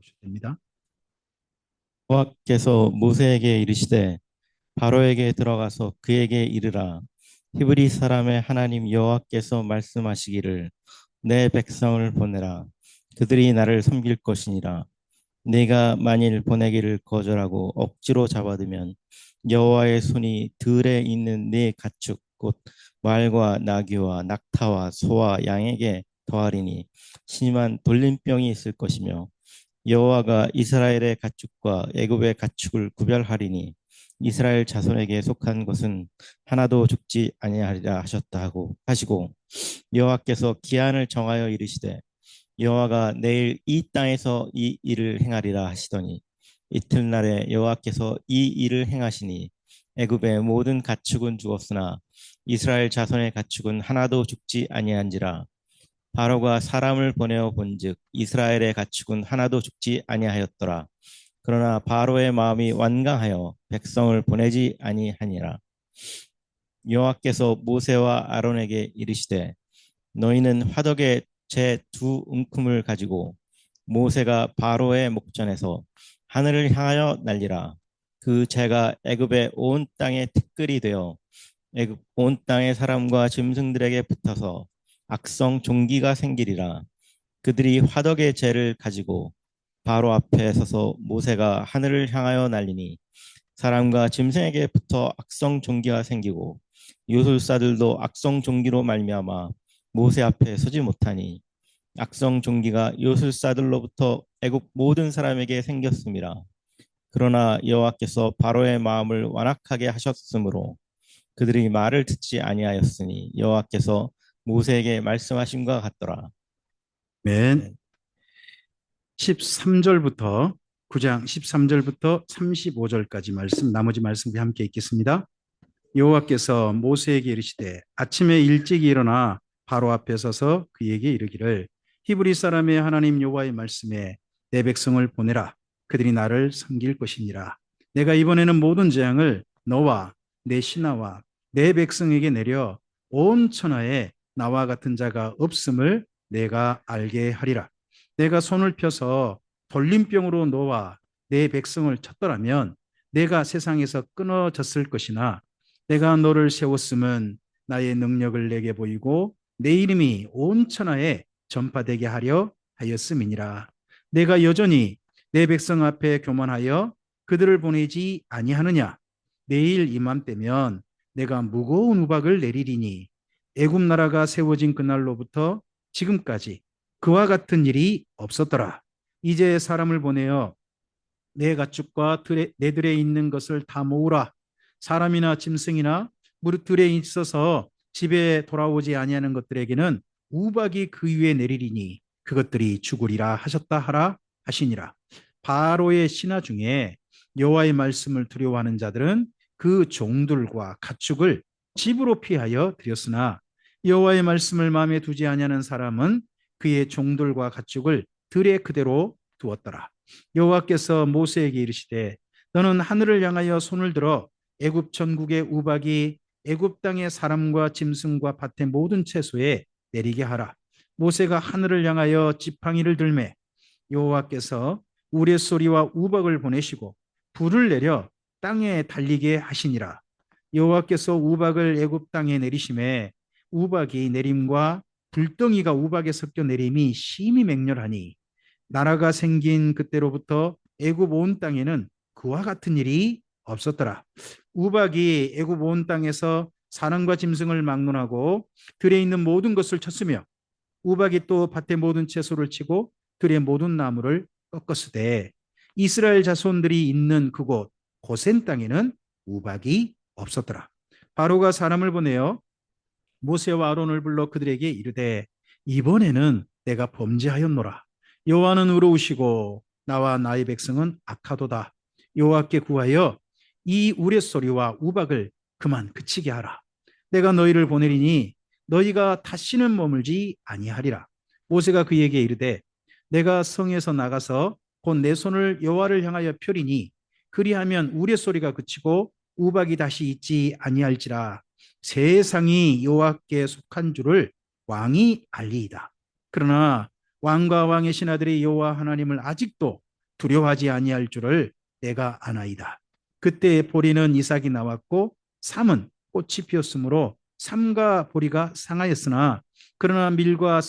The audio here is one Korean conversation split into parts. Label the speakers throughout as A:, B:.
A: 보셔도 됩니다.
B: 여호와께서 모세에게 이르시되 바로에게 들어가서 그에게 이르라. 히브리 사람의 하나님 여호와께서 말씀하시기를 내 백성을 보내라. 그들이 나를 섬길 것이니라. 내가 만일 보내기를 거절하고 억지로 잡아두면 여호와의 손이 들에 있는 네 가축 곧 말과 나귀와 낙타와 소와 양에게 더하리니 심한 돌림병이 있을 것이며 여호와가 이스라엘의 가축과 애굽의 가축을 구별하리니 이스라엘 자손에게 속한 것은 하나도 죽지 아니하리라 하셨다 하고 하시고 여호와께서 기한을 정하여 이르시되 여호와가 내일 이 땅에서 이 일을 행하리라 하시더니 이튿날에 여호와께서 이 일을 행하시니 애굽의 모든 가축은 죽었으나 이스라엘 자손의 가축은 하나도 죽지 아니한지라. 바로가 사람을 보내어 본즉 이스라엘의 가축은 하나도 죽지 아니하였더라. 그러나 바로의 마음이 완강하여 백성을 보내지 아니하니라. 여호와께서 모세와 아론에게 이르시되 너희는 화덕에 제 두 움큼을 가지고 모세가 바로의 목전에서 하늘을 향하여 날리라. 그 재가 애굽의 온 땅에 티끌이 되어 애굽 온 땅의 사람과 짐승들에게 붙어서 악성 종기가 생기리라. 그들이 화덕의 재를 가지고 바로 앞에 서서 모세가 하늘을 향하여 날리니 사람과 짐승에게 붙어 악성 종기가 생기고 요술사들도 악성 종기로 말미암아 모세 앞에 서지 못하니 악성 종기가 요술사들로부터 애굽 모든 사람에게 생겼음이라. 그러나 여호와께서 바로의 마음을 완악하게 하셨으므로 그들이 말을 듣지 아니하였으니 여호와께서 모세에게 말씀하심과 같더라.
A: 맨
B: 네.
A: 13절부터 9장 13절부터 35절까지 말씀, 나머지 말씀 함께 읽겠습니다. 여호와께서 모세에게 이르시되 아침에 일찍 일어나 바로 앞에 서서 그에게 이르기를 히브리 사람의 하나님 여호와의 말씀에 내 백성을 보내라. 그들이 나를 섬길 것이니라. 내가 이번에는 모든 재앙을 너와 내 신하와 내 백성에게 내려 온 천하에 나와 같은 자가 없음을 내가 알게 하리라. 내가 손을 펴서 돌림병으로 너와 내 백성을 쳤더라면 내가 세상에서 끊어졌을 것이나 내가 너를 세웠음은 나의 능력을 내게 보이고 내 이름이 온 천하에 전파되게 하려 하였음이니라. 내가 여전히 내 백성 앞에 교만하여 그들을 보내지 아니하느냐. 내일 이맘때면 내가 무거운 우박을 내리리니 애굽 나라가 세워진 그날로부터 지금까지 그와 같은 일이 없었더라. 이제 사람을 보내어 내 가축과 내 들에 있는 것을 다 모으라. 사람이나 짐승이나 무릇 들에 있어서 집에 돌아오지 아니하는 것들에게는 우박이 그 위에 내리리니 그것들이 죽으리라 하셨다 하라 하시니라. 바로의 신하 중에 여호와의 말씀을 두려워하는 자들은 그 종들과 가축을 집으로 피하여 드렸으나 여호와의 말씀을 마음에 두지 아니하는 사람은 그의 종들과 가축을 들에 그대로 두었더라. 여호와께서 모세에게 이르시되 너는 하늘을 향하여 손을 들어 애굽 전국의 우박이 애굽 땅의 사람과 짐승과 밭의 모든 채소에 내리게 하라. 모세가 하늘을 향하여 지팡이를 들매 여호와께서 우레소리와 우박을 보내시고 불을 내려 땅에 달리게 하시니라. 여호와께서 우박을 애굽 땅에 내리심에 우박이 내림과 불덩이가 우박에 섞여 내림이 심히 맹렬하니 나라가 생긴 그때로부터 애굽 온 땅에는 그와 같은 일이 없었더라. 우박이 애굽 온 땅에서 사람과 짐승을 막론하고 들에 있는 모든 것을 쳤으며 우박이 또 밭의 모든 채소를 치고 들의 모든 나무를 꺾었으되 이스라엘 자손들이 있는 그곳 고센 땅에는 우박이 없었더라. 바로가 사람을 보내어 모세와 아론을 불러 그들에게 이르되 이번에는 내가 범죄하였노라. 여호와는 의로우시고 나와 나의 백성은 악하도다. 여호와께 구하여 이 우레소리와 우박을 그만 그치게 하라. 내가 너희를 보내리니 너희가 다시는 머물지 아니하리라. 모세가 그에게 이르되 내가 성에서 나가서 곧 내 손을 여호와를 향하여 펴리니 그리하면 우레소리가 그치고 우박이 다시 있지 아니할지라. 세상이 여호와께 속한 줄을 왕이 알리이다. 그러나 왕과 왕의 신하들이 여호와 하나님을 아직도 두려워하지 아니할 줄을 내가 아나이다. 그때 보리는 이삭이 나왔고 삼은 꽃이 피었으므로 삼과 보리가 상하였으나 그러나 밀과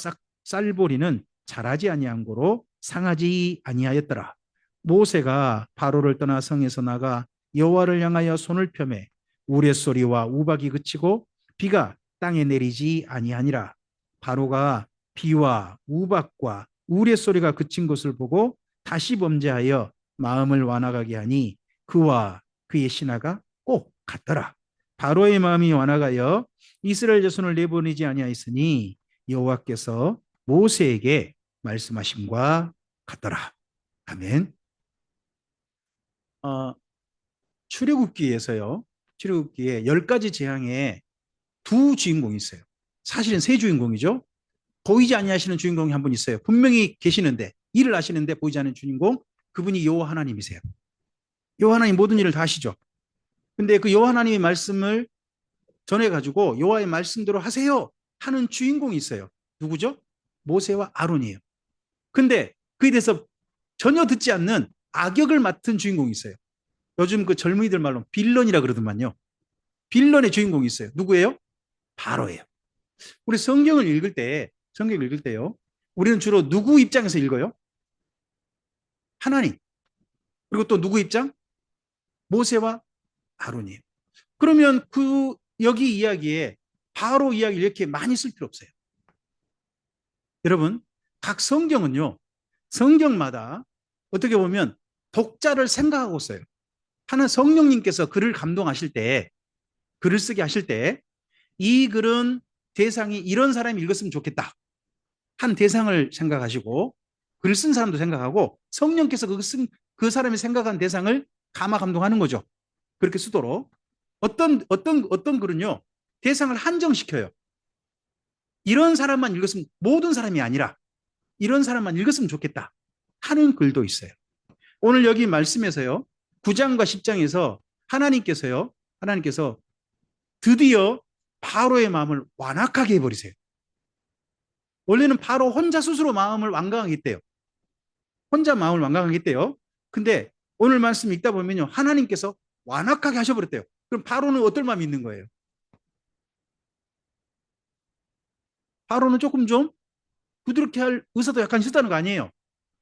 A: 쌀보리는 자라지 아니한 고로 상하지 아니하였더라. 모세가 바로를 떠나 성에서 나가 여호와를 향하여 손을 펴매 우레소리와 우박이 그치고 비가 땅에 내리지 아니하니라. 바로가 비와 우박과 우레소리가 그친 것을 보고 다시 범죄하여 마음을 완악하게 하니 그와 그의 신하가 꼭 같더라. 바로의 마음이 완악하여 이스라엘 자손을 내보내지 아니하였으니 여호와께서 모세에게 말씀하심과 같더라. 아멘. 어, 출애굽기에서요. 출애굽기에 10가지 재앙에 두 주인공이 있어요. 사실은 세 주인공이죠. 보이지 아니하시는 주인공이 한 분 있어요. 분명히 계시는데 일을 하시는데 보이지 않는 주인공, 그분이 여호와 하나님이세요. 여호와 하나님 모든 일을 다 하시죠. 근데 그 여호와 하나님의 말씀을 전해가지고 여호와의 말씀대로 하세요 하는 주인공이 있어요. 누구죠? 모세와 아론이에요. 근데 그에 대해서 전혀 듣지 않는 악역을 맡은 주인공이 있어요. 요즘 그 젊은이들 말로 빌런이라 그러더만요. 빌런의 주인공이 있어요. 누구예요? 바로예요. 우리 성경을 읽을 때요. 우리는 주로 누구 입장에서 읽어요? 하나님. 그리고 또 누구 입장? 모세와 아론이에요. 그러면 여기 이야기에 바로 이야기를 이렇게 많이 쓸 필요 없어요. 여러분, 각 성경은요, 성경마다 어떻게 보면 독자를 생각하고 써요. 하는 성령님께서 글을 감동하실 때, 글을 쓰게 하실 때, 이 글은 대상이 이런 사람이 읽었으면 좋겠다. 한 대상을 생각하시고, 글 쓴 사람도 생각하고, 성령께서 그 사람이 생각한 대상을 감화 감동하는 거죠. 그렇게 쓰도록. 어떤 글은요, 대상을 한정시켜요. 이런 사람만 읽었으면, 모든 사람이 아니라, 이런 사람만 읽었으면 좋겠다 하는 글도 있어요. 오늘 여기 말씀에서요, 9장과 10장에서 하나님께서 드디어 바로의 마음을 완악하게 해버리세요. 원래는 바로 혼자 스스로 마음을 완강하게 했대요. 혼자 마음을 완강하게 했대요. 근데 오늘 말씀 읽다 보면요, 하나님께서 완악하게 하셔버렸대요. 그럼 바로는 어떨 마음이 있는 거예요? 바로는 조금 좀 부드럽게 할 의사도 약간 있었다는 거 아니에요?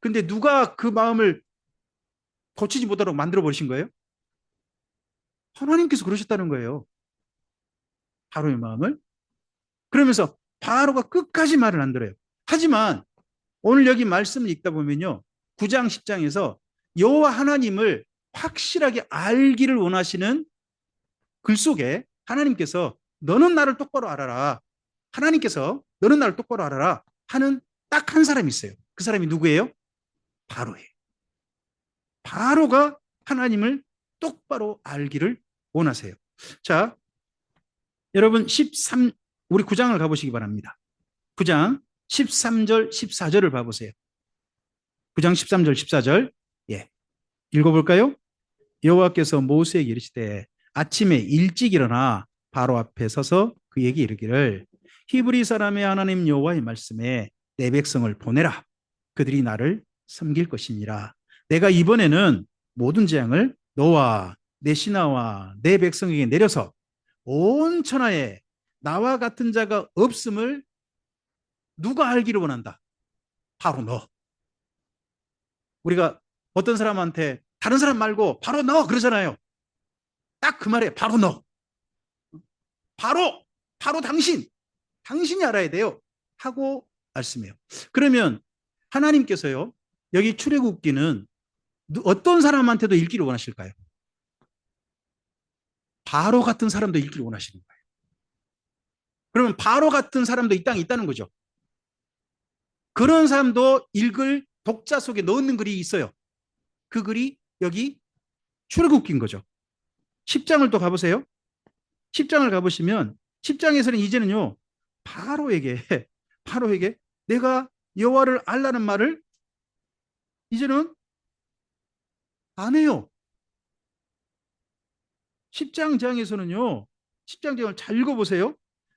A: 근데 누가 그 마음을 고치지 못하도록 만들어 버리신 거예요? 하나님께서 그러셨다는 거예요. 바로의 마음을. 그러면서 바로가 끝까지 말을 안 들어요. 하지만 오늘 여기 말씀을 읽다 보면요, 9장 10장에서 여호와 하나님을 확실하게 알기를 원하시는 글 속에 하나님께서 너는 나를 똑바로 알아라, 하나님께서 너는 나를 똑바로 알아라 하는 딱 한 사람이 있어요. 그 사람이 누구예요? 바로예요. 바로가 하나님을 똑바로 알기를 원하세요. 자, 여러분 우리 9장을 가보시기 바랍니다. 9장 13절 14절을 봐보세요. 9장 13절 14절. 예. 읽어볼까요? 여호와께서 모세에게 이르시되 아침에 일찍 일어나 바로 앞에 서서 그에게 이르기를 히브리 사람의 하나님 여호와의 말씀에 내 백성을 보내라. 그들이 나를 섬길 것이니라. 내가 이번에는 모든 재앙을 너와 내 신하와 내 백성에게 내려서 온 천하에 나와 같은 자가 없음을 누가 알기를 원한다? 바로 너. 우리가 어떤 사람한테 다른 사람 말고 바로 너 그러잖아요. 딱 그 말에 바로 너. 바로 당신이 알아야 돼요 하고 말씀해요. 그러면 하나님께서요, 여기 출애굽기는 어떤 사람한테도 읽기를 원하실까요? 바로 같은 사람도 읽기를 원하시는 거예요. 그러면 바로 같은 사람도 이 땅에 있다는 거죠. 그런 사람도 읽을 독자 속에 넣는 글이 있어요. 그 글이 여기 출애굽기인 거죠. 10장을 또 가보세요. 10장을 가보시면 10장에서는 이제는요, 바로에게 내가 여호와를 알라는 말을 이제는 안 해요. 10장 장에서는요, 10장 장을 잘 읽어보세요.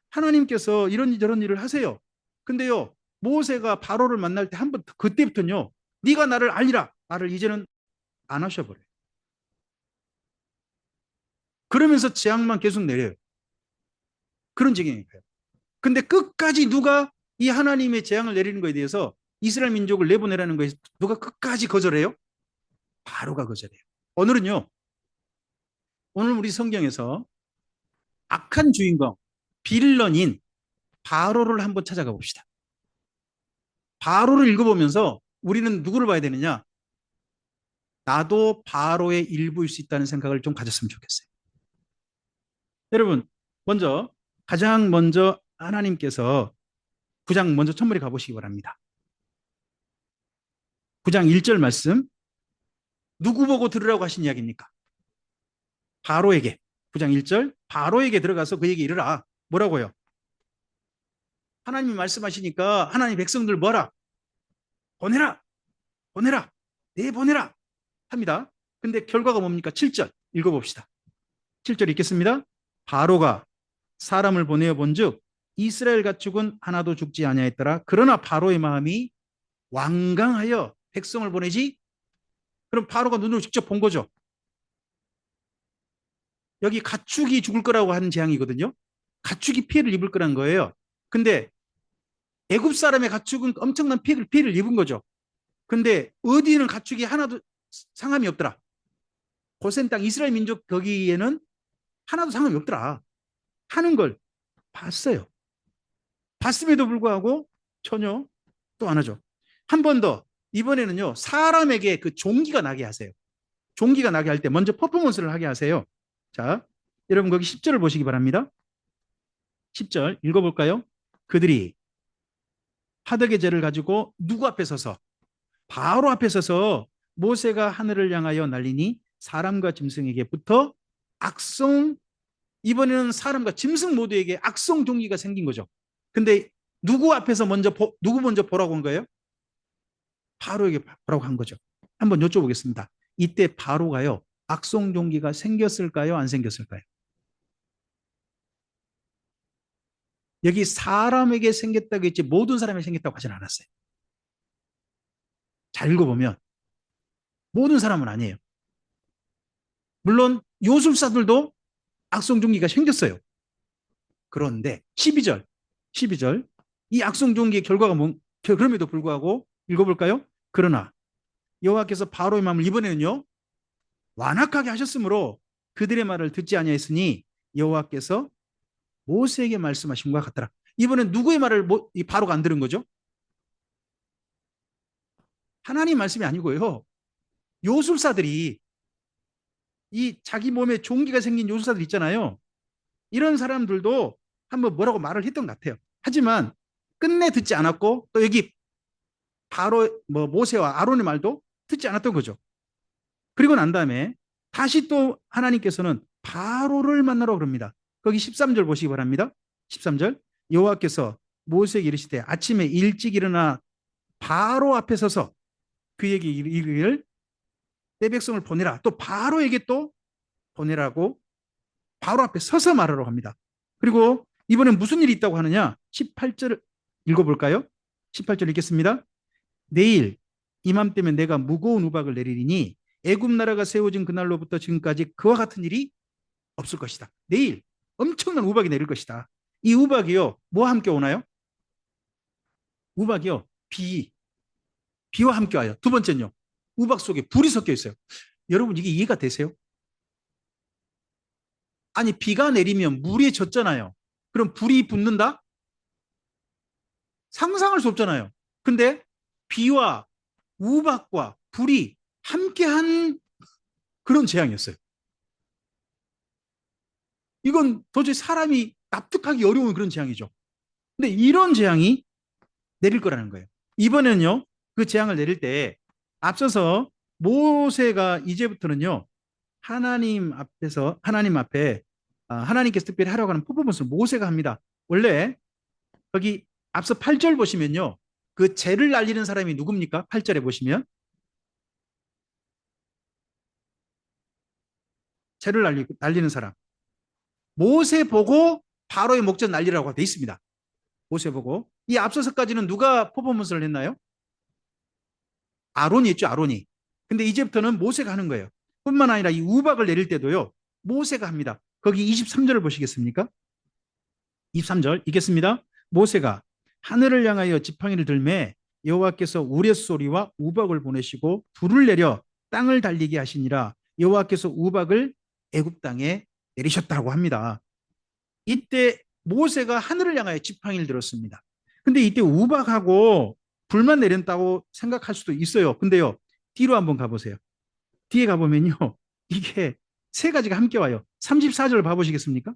A: 하나님께서 이런저런 일을 하세요. 근데요, 모세가 바로를 만날 때 한번 그때부터는요, 네가 나를 알리라. 말을 이제는 안 하셔버려요. 그러면서 재앙만 계속 내려요. 그런 지경이에요. 근데 끝까지 누가 이 하나님의 재앙을 내리는 것에 대해서 이스라엘 민족을 내보내라는 것에 누가 끝까지 거절해요? 바로가 거절해요. 오늘은요, 오늘 우리 성경에서 악한 주인공, 빌런인 바로를 한번 찾아가 봅시다. 바로를 읽어보면서 우리는 누구를 봐야 되느냐? 나도 바로의 일부일 수 있다는 생각을 좀 가졌으면 좋겠어요. 여러분, 가장 먼저 하나님께서 9장 먼저 첫머리 가보시기 바랍니다. 9장 1절 말씀, 누구 보고 들으라고 하신 이야기입니까? 바로에게. 9장 1절, 바로에게 들어가서 그에게 이르라. 뭐라고요? 하나님이 말씀하시니까 하나님 백성들 뭐라? 보내라. 보내라. 내보내라. 합니다. 근데 결과가 뭡니까? 7절 읽어봅시다. 7절 읽겠습니다. 바로가 사람을 보내어 본즉 이스라엘 가축은 하나도 죽지 아니하였더라. 그러나 바로의 마음이 완강하여 백성을 보내지. 그럼 바로가 눈으로 직접 본 거죠. 여기 가축이 죽을 거라고 하는 재앙이거든요. 가축이 피해를 입을 거란 거예요. 근데 애굽 사람의 가축은 엄청난 피해를 입은 거죠. 근데 어디는 가축이 하나도 상함이 없더라. 고센 땅 이스라엘 민족 거기에는 하나도 상함이 없더라 하는 걸 봤어요. 봤음에도 불구하고 전혀 또 안 하죠. 한 번 더, 이번에는요, 사람에게 그 종기가 나게 하세요. 종기가 나게 할 때 먼저 퍼포먼스를 하게 하세요. 자, 여러분 거기 10절을 보시기 바랍니다. 10절 읽어볼까요? 그들이 하덕의 죄를 가지고 누구 앞에 서서? 바로 앞에 서서 모세가 하늘을 향하여 날리니 사람과 짐승에게 붙어 악성, 이번에는 사람과 짐승 모두에게 악성 종기가 생긴 거죠. 근데 누구 먼저 보라고 한 거예요? 바로에게 보라고 한 거죠. 한번 여쭤보겠습니다. 이때 바로가요, 악성 종기가 생겼을까요? 안 생겼을까요? 여기 사람에게 생겼다고 했지 모든 사람에게 생겼다고 하진 않았어요. 잘 읽어보면 모든 사람은 아니에요. 물론 요술사들도 악성 종기가 생겼어요. 그런데 12절 이 악성 종기의 결과가 그럼에도 불구하고 읽어볼까요? 그러나 여호와께서 바로의 마음을 이번에는요 완악하게 하셨으므로 그들의 말을 듣지 아니하였으니 여호와께서 모세에게 말씀하신 것 같더라. 이번엔 누구의 말을 바로가 안 들은 거죠? 하나님 말씀이 아니고요. 요술사들이, 이 자기 몸에 종기가 생긴 요술사들 있잖아요. 이런 사람들도 한번 뭐라고 말을 했던 것 같아요. 하지만 끝내 듣지 않았고 또 여기 바로 모세와 아론의 말도 듣지 않았던 거죠. 그리고 난 다음에 다시 또 하나님께서는 바로를 만나러 그럽니다. 거기 13절 보시기 바랍니다. 13절 여호와께서 모세에게 이르시되 아침에 일찍 일어나 바로 앞에 서서 그에게 이르기를 내 백성을 보내라. 또 바로에게 또 보내라고 바로 앞에 서서 말하라고 합니다. 그리고 이번엔 무슨 일이 있다고 하느냐? 18절 읽어볼까요? 18절 읽겠습니다. 내일 이맘때면 내가 무거운 우박을 내리리니 애굽 나라가 세워진 그날로부터 지금까지 그와 같은 일이 없을 것이다. 내일 엄청난 우박이 내릴 것이다. 이 우박이요, 뭐와 함께 오나요? 우박이요, 비와 함께 와요. 두 번째는요, 우박 속에 불이 섞여 있어요. 여러분 이게 이해가 되세요? 아니 비가 내리면 물이 젖잖아요. 그럼 불이 붙는다? 상상할 수 없잖아요. 근데 비와 우박과 불이 함께한 그런 재앙이었어요. 이건 도저히 사람이 납득하기 어려운 그런 재앙이죠. 근데 이런 재앙이 내릴 거라는 거예요. 이번에는요, 그 재앙을 내릴 때 앞서서 모세가 이제부터는요, 하나님 앞에 하나님께서 특별히 하라고 하는 퍼포먼스를 모세가 합니다. 원래 여기 앞서 8절 보시면요, 그 재를 날리는 사람이 누굽니까? 8절에 보시면 재를 날리는 사람 모세 보고 바로의 목전 날리라고 돼 있습니다. 모세 보고. 이 앞서서까지는 누가 퍼포먼스를 했나요? 아론이 했죠. 아론이. 근데 이제부터는 모세가 하는 거예요. 뿐만 아니라 이 우박을 내릴 때도요, 모세가 합니다. 거기 23절을 보시겠습니까? 23절 읽겠습니다. 모세가 하늘을 향하여 지팡이를 들매 여호와께서 우레소리와 우박을 보내시고 불을 내려 땅을 달리게 하시니라. 여호와께서 우박을 애굽 땅에 내리셨다고 합니다. 이때 모세가 하늘을 향하여 지팡이를 들었습니다. 근데 이때 우박하고 불만 내렸다고 생각할 수도 있어요. 근데요, 뒤로 한번 가보세요. 뒤에 가보면요, 이게 세 가지가 함께 와요. 34절 봐보시겠습니까?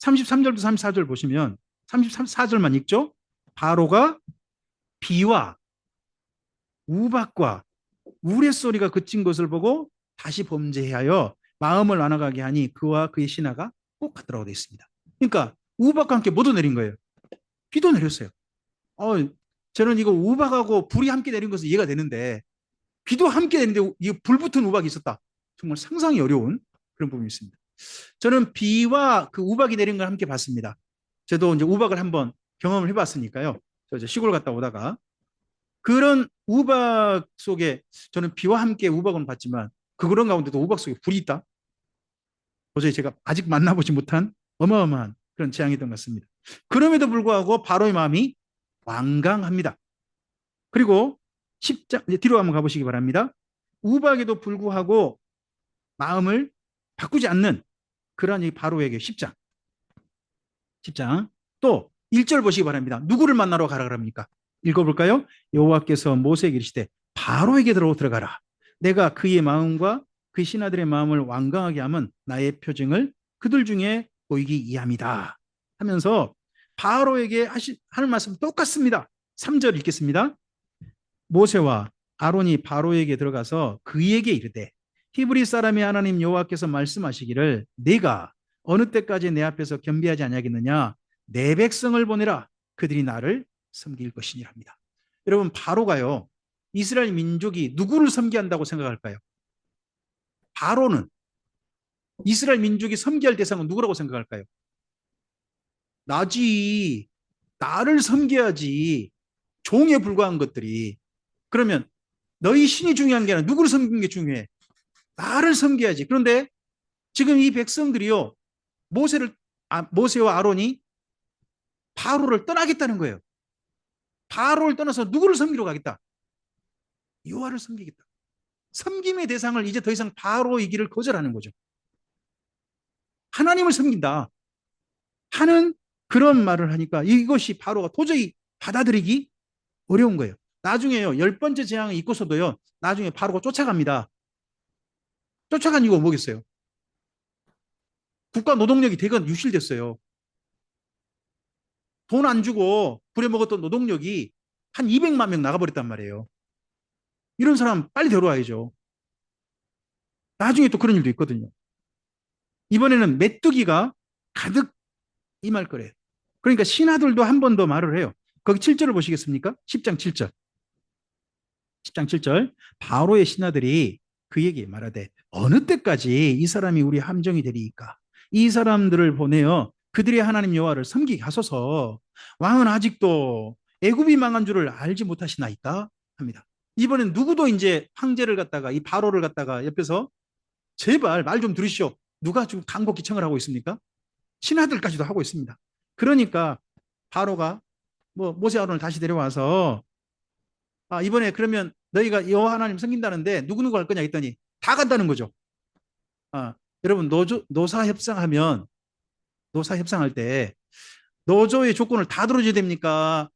A: 33절부터 34절 보시면 34절만 읽죠. 바로가 비와 우박과 우레소리가 그친 것을 보고 다시 범죄하여 마음을 완악하게 하니 그와 그의 신하가 꼭하더라고 되어 있습니다. 그러니까 우박과 함께 모두 내린 거예요. 비도 내렸어요. 어, 저는 이거 우박하고 불이 함께 내린 것은 이해가 되는데 비도 함께 내리는데 이 불 붙은 우박이 있었다. 정말 상상이 어려운 그런 부분이 있습니다. 저는 비와 그 우박이 내린 걸 함께 봤습니다. 저도 이제 우박을 한번 경험을 해봤으니까요. 저 이제 시골 갔다 오다가 그런 우박 속에 저는 비와 함께 우박은 봤지만 그런 가운데도 우박 속에 불이 있다. 도저히 제가 아직 만나보지 못한 어마어마한 그런 재앙이던 것 같습니다. 그럼에도 불구하고 바로의 마음이 완강합니다. 그리고 10장 뒤로 한번 가보시기 바랍니다. 우박에도 불구하고 마음을 바꾸지 않는 그러한 이 바로에게 10장. 10장. 또 1절 보시기 바랍니다. 누구를 만나러 가라 그럽니까? 읽어볼까요? 여호와께서 모세에게 이르시되 바로에게 들어가라. 내가 그의 마음과 그 신하들의 마음을 완강하게 하면 나의 표징을 그들 중에 보이기 이함이다. 하면서 바로에게 하는 말씀 똑같습니다. 3절 읽겠습니다. 모세와 아론이 바로에게 들어가서 그에게 이르되 히브리 사람의 하나님 여호와께서 말씀하시기를 내가 어느 때까지 내 앞에서 겸비하지 아니하겠느냐 내 백성을 보내라 그들이 나를 섬길 것이니랍니다. 여러분 바로가요 이스라엘 민족이 누구를 섬기한다고 생각할까요? 바로는 이스라엘 민족이 섬기할 대상은 누구라고 생각할까요? 나지. 나를 섬겨야지. 종에 불과한 것들이. 그러면 너희 신이 중요한 게 아니라 누구를 섬기는 게 중요해. 나를 섬겨야지. 그런데 지금 이 백성들이요. 모세와 아론이 바로를 떠나겠다는 거예요. 바로를 떠나서 누구를 섬기러 가겠다. 여호와를 섬기겠다. 섬김의 대상을 이제 더 이상 바로의 길을 거절하는 거죠. 하나님을 섬긴다 하는 그런 말을 하니까 이것이 바로가 도저히 받아들이기 어려운 거예요. 나중에요. 10번째 재앙을 잊고서도요. 나중에 바로가 쫓아갑니다. 쫓아간 이유가 뭐겠어요? 국가 노동력이 대거 유실됐어요. 돈 안 주고 부려먹었던 노동력이 한 200만 명 나가버렸단 말이에요. 이런 사람 빨리 데려와야죠. 나중에 또 그런 일도 있거든요. 이번에는 메뚜기가 가득 임할 거래요. 그러니까 신하들도 한 번 더 말을 해요. 거기 7절을 보시겠습니까? 10장 7절. 10장 7절. 바로의 신하들이 그에게 말하되 어느 때까지 이 사람이 우리 함정이 되리이까? 이 사람들을 보내어 그들의 하나님 여호와를 섬기게 하소서. 왕은 아직도 애굽이 망한 줄을 알지 못하시나이까? 합니다. 이번엔 누구도 이제 황제를 갖다가 이 바로를 갖다가 옆에서 제발 말 좀 들으시오. 누가 지금 간곡기청을 하고 있습니까? 신하들까지도 하고 있습니다. 그러니까 바로가 뭐 모세 아론을 다시 데려와서 이번에 그러면 너희가 여호와 하나님 섬긴다는데 누구누구 할 거냐 했더니 다 간다는 거죠. 여러분 노사 협상하면 노사 협상할 때 노조의 조건을 다 들어줘야 됩니까?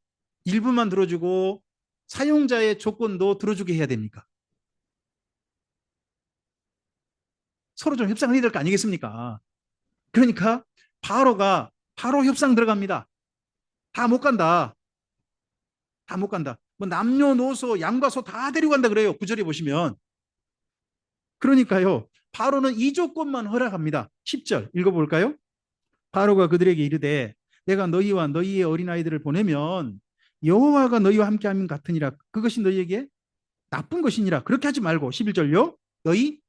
A: 일부만 들어주고 사용자의 조건도 들어주게 해야 됩니까? 서로 좀 협상을 해야 될 거 아니겠습니까? 그러니까 바로가 바로 협상 들어갑니다. 다 못 간다. 다 못 간다. 뭐 남녀노소 양과 소 다 데리고 간다 그래요. 구절에 보시면. 그러니까요. 바로는 이 조건만 허락합니다. 10절 읽어볼까요? 바로가 그들에게 이르되 내가 너희와 너희의 어린아이들을 보내면 여호와가 너희와 함께함인 같으니라. 그것이 너희에게 나쁜 것이니라. 그렇게 하지 말고 11절요. 너희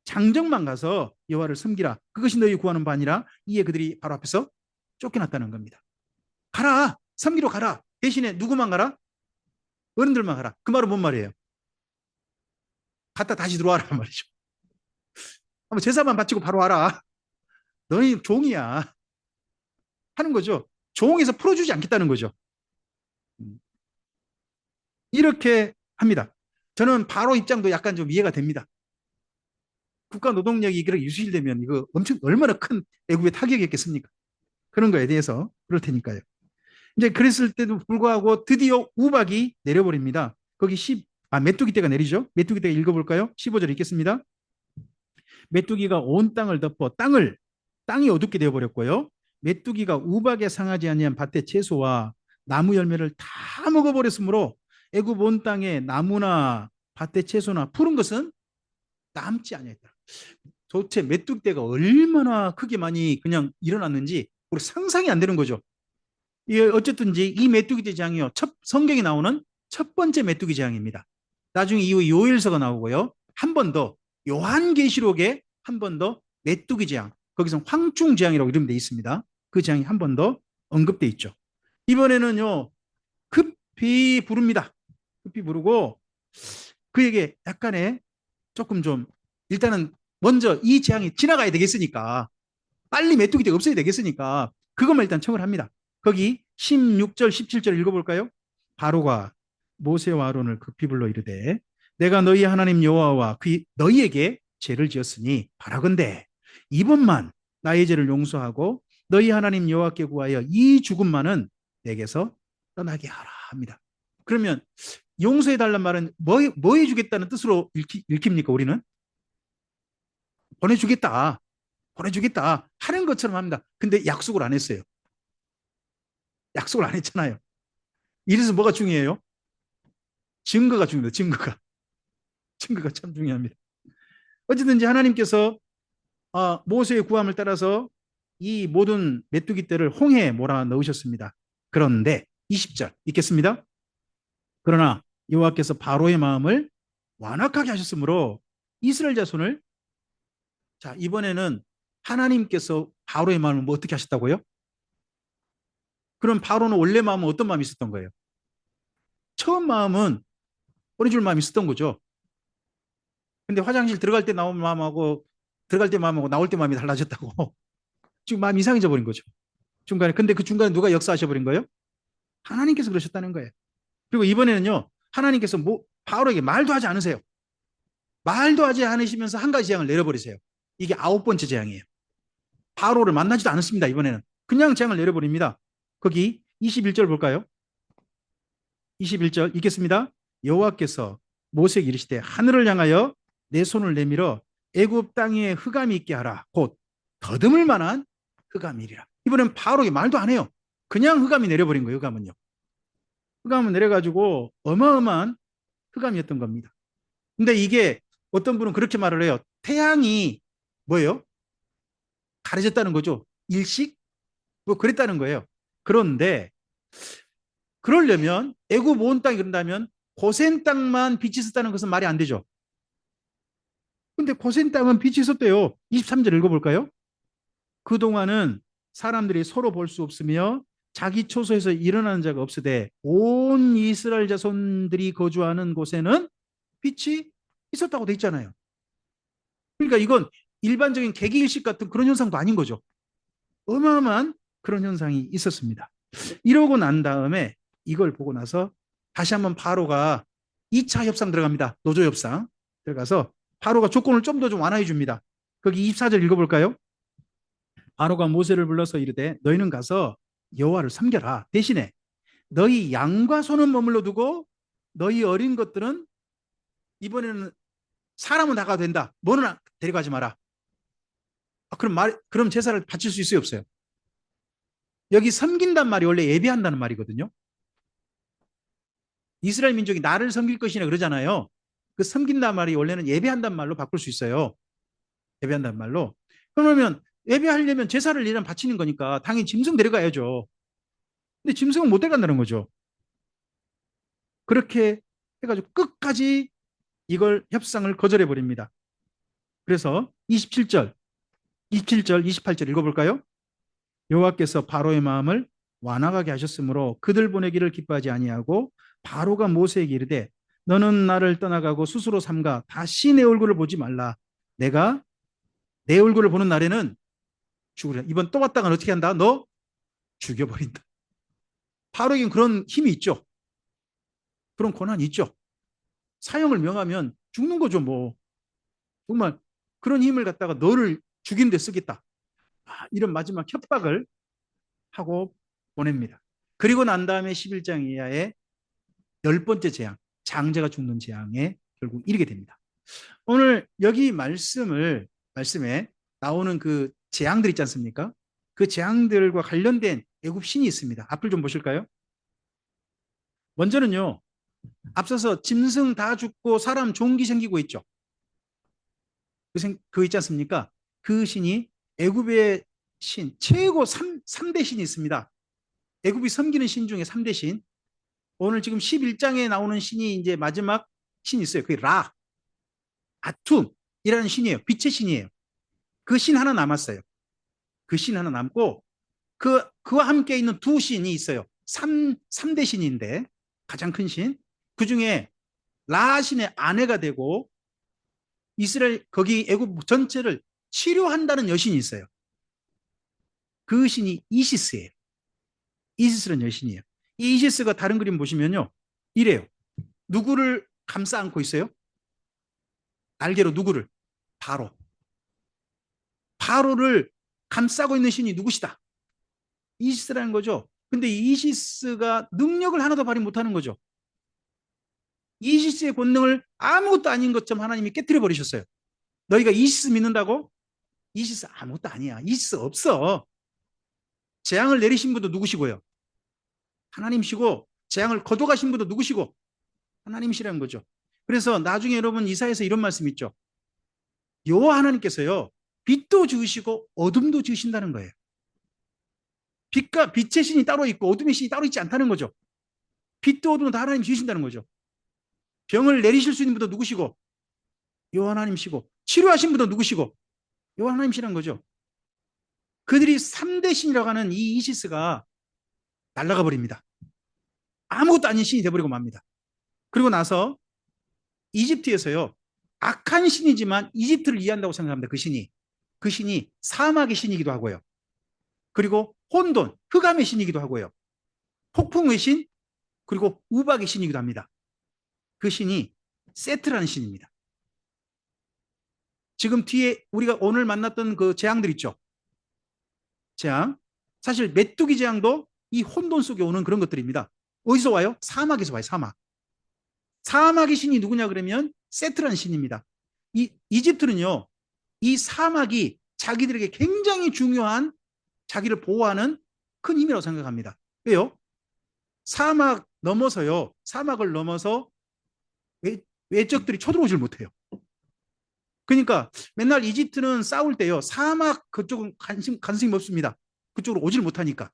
A: 장정만 가서 여호와를 섬기라. 그것이 너희 구하는 바니라. 이에 그들이 바로 앞에서 쫓겨났다는 겁니다. 가라. 섬기러 가라. 대신에 누구만 가라? 어른들만 가라. 그 말은 뭔 말이에요? 갔다 다시 들어와라 말이죠. 한번 제사만 바치고 바로 와라. 너희 종이야. 하는 거죠. 종에서 풀어주지 않겠다는 거죠. 이렇게 합니다. 저는 바로 입장도 약간 좀 이해가 됩니다. 국가 노동력이 그렇게 유실되면 이거 엄청 얼마나 큰 애국의 타격이었겠습니까? 그런 거에 대해서 그럴 테니까요. 이제 그랬을 때도 불구하고 드디어 우박이 내려버립니다. 거기 메뚜기 떼가 내리죠. 메뚜기 떼가 읽어볼까요? 15절 읽겠습니다. 메뚜기가 온 땅을 덮어 땅이 어둡게 되어버렸고요. 메뚜기가 우박에 상하지 아니한 밭의 채소와 나무 열매를 다 먹어버렸으므로 애굽 온 땅에 나무나 밭의 채소나 푸른 것은 남지 아니했다. 도대체 메뚜기떼가 얼마나 크게 많이 그냥 일어났는지 우리 상상이 안 되는 거죠. 어쨌든지 이 메뚜기떼 재앙이요. 성경에 나오는 첫 번째 메뚜기 재앙입니다. 나중에 이후 요엘서가 나오고요. 한 번 더 요한계시록에 한 번 더 메뚜기 재앙, 거기서 황충 재앙이라고 이름 돼 있습니다. 그 재앙이 한 번 더 언급돼 있죠. 이번에는요 급히 부릅니다. 급히 부르고 그에게 약간의 조금 좀 일단은 먼저 이 재앙이 지나가야 되겠으니까 빨리 메뚜기떼가 없어야 되겠으니까 그것만 일단 청을 합니다. 거기 16절 17절 읽어볼까요? 바로가 모세와 아론을 급히 불러 이르되 내가 너희 하나님 여호와와 너희에게 죄를 지었으니 바라건대 이번만 나의 죄를 용서하고 너희 하나님 여호와께 구하여 이 죽음만은 내게서 떠나게 하라 합니다. 그러면 용서해달란 말은 뭐 해주겠다는 뜻으로 읽힙니까? 우리는 보내주겠다 하는 것처럼 합니다. 근데 약속을 안 했어요. 약속을 안 했잖아요. 이래서 뭐가 중요해요? 증거가 중요해요. 증거가 참 중요합니다. 어쨌든지 하나님께서 모세의 구함을 따라서 이 모든 메뚜기 떼를 홍해에 몰아넣으셨습니다. 그런데 20절 읽겠습니다. 그러나 여호와께서 바로의 마음을 완악하게 하셨으므로 이스라엘 자손을 자 이번에는 하나님께서 바로의 마음을 뭐 어떻게 하셨다고요? 그럼 바로는 원래 마음은 어떤 마음이 있었던 거예요? 처음 마음은 보내줄 마음이 있었던 거죠. 근데 화장실 들어갈 때 나온 마음하고 들어갈 때 마음하고 나올 때 마음이 달라졌다고. 지금 마음이 이상해져 버린 거죠. 중간에. 근데 그 중간에 누가 역사하셔 버린 거예요? 하나님께서 그러셨다는 거예요. 그리고 이번에는요. 하나님께서 바로에게 말도 하지 않으세요. 말도 하지 않으시면서 한 가지 재앙을 내려버리세요. 이게 9번째 재앙이에요. 바로를 만나지도 않았습니다. 이번에는. 그냥 재앙을 내려버립니다. 거기 21절 볼까요? 21절 읽겠습니다. 여호와께서 모세에게 이르시되 하늘을 향하여 내 손을 내밀어 애굽 땅에 흑암이 있게 하라. 곧 더듬을 만한 흑암이리라. 이번엔 바로 말도 안 해요. 그냥 흑암이 내려버린 거예요. 흑암은요. 흑암은 내려가지고 어마어마한 흑암이었던 겁니다. 근데 이게 어떤 분은 그렇게 말을 해요. 태양이 뭐예요? 가려졌다는 거죠. 일식? 뭐 그랬다는 거예요. 그런데 그러려면 애굽 온 땅이 그런다면 고센 땅만 빛이 있었다는 것은 말이 안 되죠. 근데 고센 땅은 빛이 있었대요. 23절 읽어볼까요? 그동안은 사람들이 서로 볼 수 없으며 자기 초소에서 일어나는 자가 없으되 온 이스라엘 자손들이 거주하는 곳에는 빛이 있었다고 돼 있잖아요. 그러니까 이건 일반적인 개기일식 같은 그런 현상도 아닌 거죠. 어마어마한 그런 현상이 있었습니다. 이러고 난 다음에 이걸 보고 나서 다시 한번 바로가 2차 협상 들어갑니다. 노조 협상 들어가서 바로가 조건을 좀 더 좀 완화해 줍니다. 거기 24절 읽어볼까요? 바로가 모세를 불러서 이르되 너희는 가서 여호와를 섬겨라. 대신에 너희 양과 소는 머물러 두고 너희 어린 것들은 이번에는 사람은 나가도 된다. 뭐는 데려가지 마라. 그럼 제사를 바칠 수 있어요, 없어요? 여기 섬긴단 말이 원래 예배한다는 말이거든요. 이스라엘 민족이 나를 섬길 것이냐 그러잖아요. 그 섬긴단 말이 원래는 예배한단 말로 바꿀 수 있어요. 예배한단 말로. 그러면 예배하려면 제사를 일단 바치는 거니까 당연히 짐승 데려가야죠. 근데 짐승은 못 데려간다는 거죠. 그렇게 해가지고 끝까지 이걸 협상을 거절해 버립니다. 그래서 27절, 28절 읽어볼까요? 여호와께서 바로의 마음을 완악하게 하셨으므로 그들 보내기를 기뻐하지 아니하고 바로가 모세에게 이르되 너는 나를 떠나가고 스스로 삼가 다시 내 얼굴을 보지 말라. 내가 내 얼굴을 보는 날에는 죽으리라. 이번 또 왔다가 어떻게 한다? 너 죽여버린다. 바로에겐 그런 힘이 있죠. 그런 권한이 있죠. 사형을 명하면 죽는 거죠, 뭐. 정말 그런 힘을 갖다가 너를 죽이는 데 쓰겠다. 이런 마지막 협박을 하고 보냅니다. 그리고 난 다음에 11장 이하의 10번째 재앙, 장자가 죽는 재앙에 결국 이르게 됩니다. 오늘 여기 말씀에 나오는 그 재앙들 있지 않습니까? 그 재앙들과 관련된 애굽 신이 있습니다. 앞을 좀 보실까요? 먼저는요, 앞서서 짐승 다 죽고 사람 종기 생기고 있죠. 그거 있지 않습니까? 그 신이 애굽의 신, 최고 3대 신이 있습니다. 애굽이 섬기는 신 중에 3대 신. 오늘 지금 11장에 나오는 신이 이제 마지막 신이 있어요. 그게 라, 아툼이라는 신이에요. 빛의 신이에요. 그 신 하나 남았어요. 그 신 하나 남고 그와 함께 있는 두 신이 있어요. 3대 신인데 가장 큰 신. 그 중에 라 신의 아내가 되고 이스라엘 거기 애굽 전체를 치료한다는 여신이 있어요. 그 신이 이시스예요. 이시스라는 여신이에요. 이 이시스가 다른 그림 보시면요. 이래요. 누구를 감싸 안고 있어요? 날개로 누구를? 바로. 바로를 감싸고 있는 신이 누구시다? 이시스라는 거죠. 근데 이 이시스가 능력을 하나도 발휘 못하는 거죠. 이시스의 권능을 아무것도 아닌 것처럼 하나님이 깨뜨려 버리셨어요. 너희가 이시스 믿는다고? 이시스 아무것도 아니야. 이시스 없어. 재앙을 내리신 분도 누구시고요? 하나님이시고, 재앙을 거둬가신 분도 누구시고? 하나님이시라는 거죠. 그래서 나중에 여러분 이사야에서 이런 말씀 있죠. 여호와 하나님께서요, 빛도 지으시고 어둠도 지으신다는 거예요. 빛의 신이 따로 있고 어둠의 신이 따로 있지 않다는 거죠. 빛도 어둠도 다 하나님 지으신다는 거죠. 병을 내리실 수 있는 분도 누구시고? 여호와 하나님이시고, 치료하신 분도 누구시고? 여호와 하나님이시라는 거죠. 그들이 3대 신이라고 하는 이 이시스가 날아가 버립니다. 아무것도 아닌 신이 되어버리고 맙니다. 그리고 나서 이집트에서요, 악한 신이지만 이집트를 이해한다고 생각합니다. 그 신이 사막의 신이기도 하고요. 그리고 혼돈, 흑암의 신이기도 하고요. 폭풍의 신, 그리고 우박의 신이기도 합니다. 그 신이 세트라는 신입니다. 지금 뒤에 우리가 오늘 만났던 그 재앙들 있죠. 재앙. 사실 메뚜기 재앙도 이 혼돈 속에 오는 그런 것들입니다. 어디서 와요? 사막에서 와요. 사막의 신이 누구냐 그러면 세트라는 신입니다. 이집트는요, 이 사막이 자기들에게 굉장히 중요한 자기를 보호하는 큰 힘이라고 생각합니다. 왜요? 사막을 넘어서 외적들이 쳐들어오질 못해요. 그러니까 맨날 이집트는 싸울 때요, 사막 그쪽은 관심이 없습니다. 그쪽으로 오질 못하니까.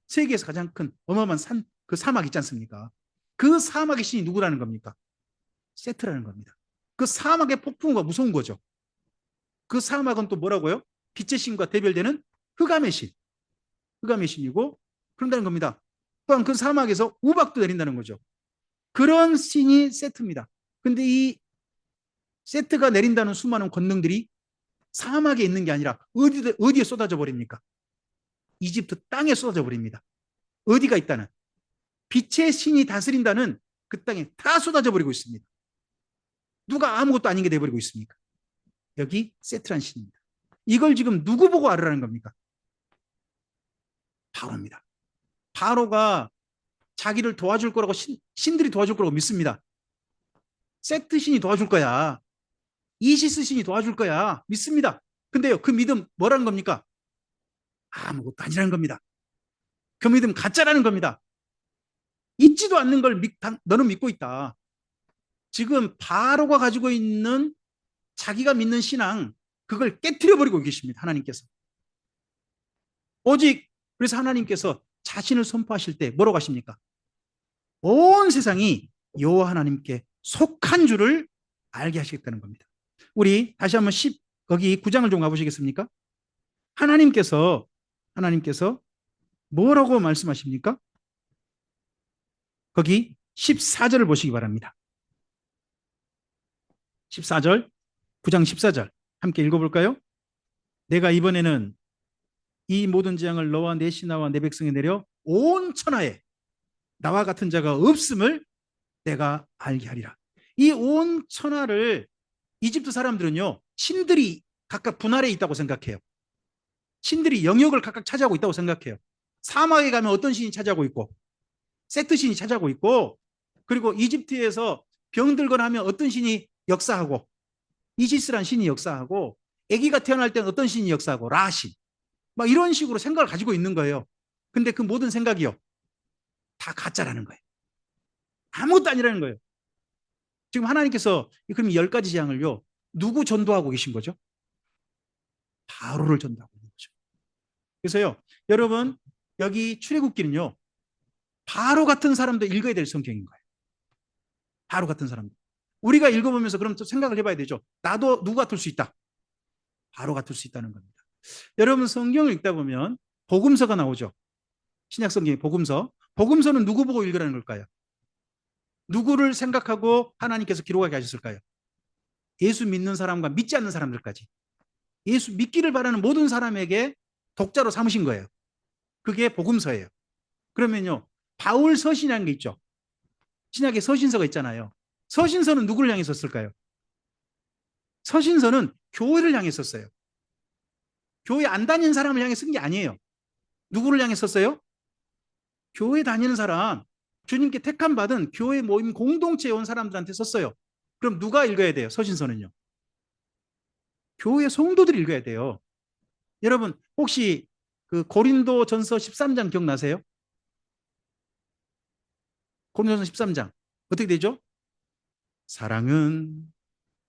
A: 세계에서 가장 큰 어마어마한 그 사막 있지 않습니까? 그 사막의 신이 누구라는 겁니까? 세트라는 겁니다. 그 사막의 폭풍우가 무서운 거죠. 그 사막은 또 뭐라고요? 빛의 신과 대별되는 흑암의 신이고 그런다는 겁니다. 또한 그 사막에서 우박도 내린다는 거죠. 그런 신이 세트입니다. 근데 이 세트가 내린다는 수많은 권능들이 사막에 있는 게 아니라 어디에 쏟아져 버립니까? 이집트 땅에 쏟아져 버립니다. 어디가 있다는? 빛의 신이 다스린다는 그 땅에 다 쏟아져 버리고 있습니다. 누가 아무것도 아닌 게 돼버리고 있습니까? 여기 세트란 신입니다. 이걸 지금 누구 보고 알으라는 겁니까? 바로입니다. 바로가 자기를 도와줄 거라고 신들이 도와줄 거라고 믿습니다. 세트 신이 도와줄 거야. 이시스 신이 도와줄 거야. 믿습니다. 근데요, 그 믿음 뭐라는 겁니까? 아무것도 아니라는 겁니다. 그 믿음 가짜라는 겁니다. 있지도 않는 걸 너는 믿고 있다. 지금 바로가 가지고 있는 자기가 믿는 신앙, 그걸 깨트려 버리고 계십니다. 하나님께서. 오직 그래서 하나님께서 자신을 선포하실 때 뭐라고 하십니까? 온 세상이 여호와 하나님께 속한 줄을 알게 하시겠다는 겁니다. 우리 다시 한번 거기 9장을 좀 가보시겠습니까? 하나님께서 뭐라고 말씀하십니까? 거기 14절을 보시기 바랍니다. 14절, 9장 14절 함께 읽어볼까요? 내가 이번에는 이 모든 재앙을 너와 내 신하와 내 백성에 내려 온 천하에 나와 같은 자가 없음을 내가 알게 하리라. 이 온 천하를 이집트 사람들은요, 신들이 각각 분할해 있다고 생각해요. 신들이 영역을 각각 차지하고 있다고 생각해요. 사막에 가면 어떤 신이 차지하고 있고, 세트 신이 차지하고 있고, 그리고 이집트에서 병들거나 하면 어떤 신이 역사하고, 이시스란 신이 역사하고, 아기가 태어날 때는 어떤 신이 역사하고, 라신. 막 이런 식으로 생각을 가지고 있는 거예요. 근데 그 모든 생각이요, 다 가짜라는 거예요. 아무것도 아니라는 거예요. 지금 하나님께서 그럼 10가지 재앙을요, 누구 전도하고 계신 거죠? 바로를 전도하고 있는 거죠. 그래서요, 여러분, 여기 출애굽기는요, 바로 같은 사람도 읽어야 될 성경인 거예요. 바로 같은 사람도. 우리가 읽어보면서 그럼 또 생각을 해봐야 되죠. 나도 누구 같을 수 있다. 바로 같을 수 있다는 겁니다. 여러분, 성경을 읽다 보면 복음서가 나오죠. 신약 성경의 복음서. 복음서는 누구 보고 읽으라는 걸까요? 누구를 생각하고 하나님께서 기록하게 하셨을까요? 예수 믿는 사람과 믿지 않는 사람들까지. 예수 믿기를 바라는 모든 사람에게 독자로 삼으신 거예요. 그게 복음서예요. 그러면요, 바울 서신이라는 게 있죠. 신약에 서신서가 있잖아요. 서신서는 누구를 향해 썼을까요? 서신서는 교회를 향해 썼어요. 교회 안 다니는 사람을 향해 쓴 게 아니에요. 누구를 향해 썼어요? 교회 다니는 사람, 주님께 택함 받은 교회 모임 공동체에 온 사람들한테 썼어요. 그럼 누가 읽어야 돼요? 서신서는요. 교회 성도들이 읽어야 돼요. 여러분, 혹시 그 고린도 전서 13장 기억나세요? 고린도 전서 13장. 어떻게 되죠? 사랑은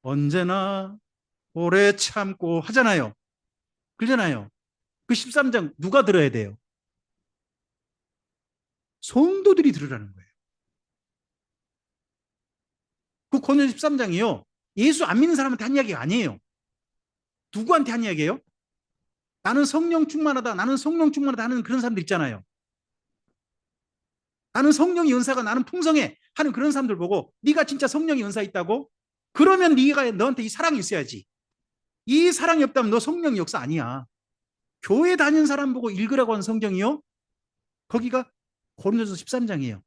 A: 언제나 오래 참고 하잖아요. 그러잖아요. 그 13장 누가 들어야 돼요? 성도들이 들으라는 거예요. 그 고린도 13장이요. 예수 안 믿는 사람한테 한 이야기가 아니에요. 누구한테 한 이야기예요? 나는 성령 충만하다. 나는 성령 충만하다 하는 그런 사람들 있잖아요. 나는 성령의 은사가 나는 풍성해 하는 그런 사람들 보고 네가 진짜 성령의 은사 있다고? 그러면 네가 너한테 이 사랑이 있어야지. 이 사랑이 없다면 너 성령의 역사 아니야. 교회 다니는 사람 보고 읽으라고 한 성경이요. 거기가 고린도서 13장이에요.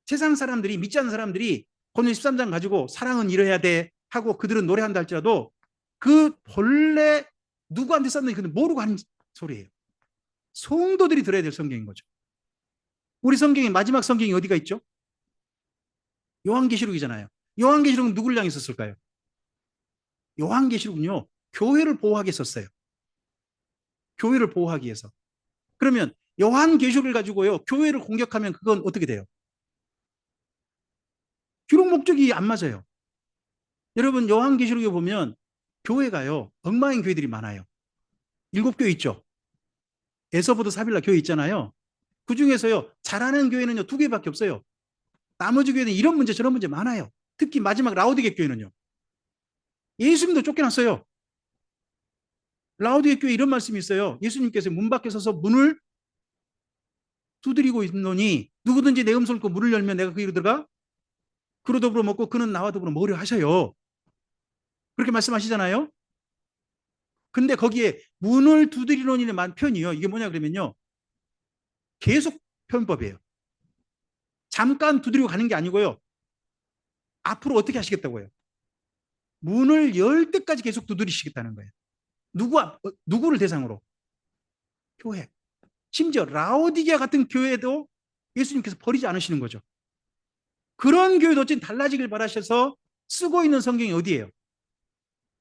A: 세상 사람들이 믿지 않는 사람들이 고린도 13장 가지고 사랑은 이래야 돼 하고 그들은 노래한다 할지라도 그 본래 누구한테 썼는지 그는 모르고 하는 소리예요. 성도들이 들어야 될 성경인 거죠. 우리 성경의 마지막 성경이 어디가 있죠? 요한계시록이잖아요. 요한계시록은 누구를 향해 썼을까요? 요한계시록은요, 교회를 보호하기 위해 썼어요. 교회를 보호하기 위해서. 그러면 요한계시록을 가지고요, 교회를 공격하면 그건 어떻게 돼요? 기록 목적이 안 맞아요. 여러분, 요한계시록에 보면 교회가요, 엉망인 교회들이 많아요. 7교회 있죠. 에서부터 사빌라 교회 있잖아요. 그 중에서요, 잘하는 교회는요, 2개밖에 없어요. 나머지 교회는 이런 문제 저런 문제 많아요. 특히 마지막 라오디게 교회는요. 예수님도 쫓겨났어요. 라오디게 교회 이런 말씀이 있어요. 예수님께서 문 밖에 서서 문을 두드리고 있노니 누구든지 내 음성을 듣고 문을 열면 내가 그 이로 들어가 그로 더불어 먹고 그는 나와 더불어 먹으려 하셔요. 그렇게 말씀하시잖아요. 근데 거기에 문을 두드리노니의 표현이요. 이게 뭐냐 그러면요. 계속 표현법이에요. 잠깐 두드리고 가는 게 아니고요. 앞으로 어떻게 하시겠다고요? 문을 열 때까지 계속 두드리시겠다는 거예요. 누구를 대상으로? 교회. 심지어 라오디게아 같은 교회도 예수님께서 버리지 않으시는 거죠. 그런 교회도 어쨌든 달라지길 바라셔서 쓰고 있는 성경이 어디예요?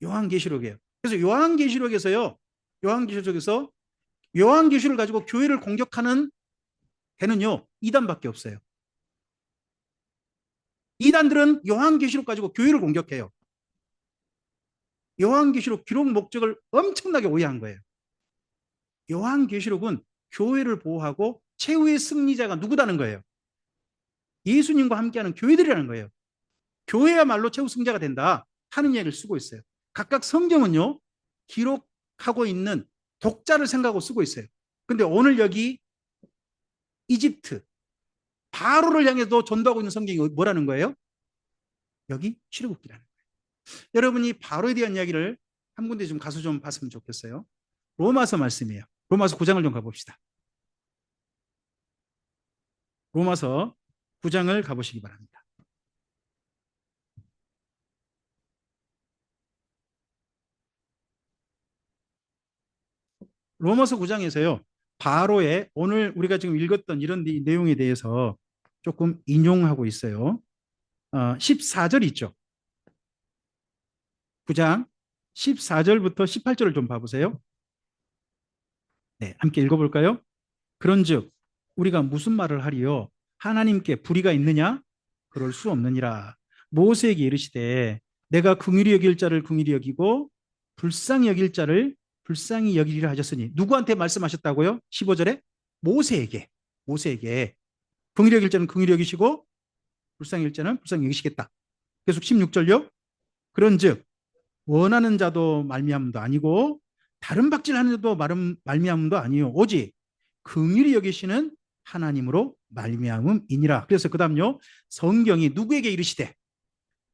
A: 요한계시록이에요. 그래서 요한계시록에서 요한계시록을 가지고 교회를 공격하는 대는요, 이단밖에 없어요. 이단들은 요한계시록 가지고 교회를 공격해요. 요한계시록 기록 목적을 엄청나게 오해한 거예요. 요한계시록은 교회를 보호하고 최후의 승리자가 누구다는 거예요. 예수님과 함께하는 교회들이라는 거예요. 교회야말로 최후 승자가 된다 하는 이야기를 쓰고 있어요. 각각 성경은요, 기록하고 있는 독자를 생각하고 쓰고 있어요. 근데 오늘 여기 이집트, 바로를 향해서 전도하고 있는 성경이 뭐라는 거예요? 여기 출애굽기라는 거예요. 여러분이 바로에 대한 이야기를 한 군데 좀 가서 좀 봤으면 좋겠어요. 로마서 말씀이에요. 로마서 9장을 좀 가봅시다. 로마서 9장을 가보시기 바랍니다. 로마서 9장에서요. 바로의 오늘 우리가 지금 읽었던 이런 내용에 대해서 조금 인용하고 있어요. 14절 있죠. 9장 14절부터 18절을 좀 봐보세요. 네, 함께 읽어볼까요? 그런즉 우리가 무슨 말을 하리요? 하나님께 불의가 있느냐? 그럴 수 없느니라. 모세에게 이르시되 내가 긍휼히 여길 자를 긍휼히 여기고 불쌍히 여길 자를 불쌍히 여기리라 하셨으니 누구한테 말씀하셨다고요? 15절에 모세에게 긍휼히 여길 자는 긍휼히 여기시고 불쌍히 여길 자는 불쌍히 여기시겠다. 계속 16절요. 그런즉 원하는 자도 말미암음도 아니고 다른 박질하는 자도 말미암음도 아니요 오직 긍휼히 여기시는 하나님으로 말미암음이니라. 그래서 그다음요 성경이 누구에게 이르시되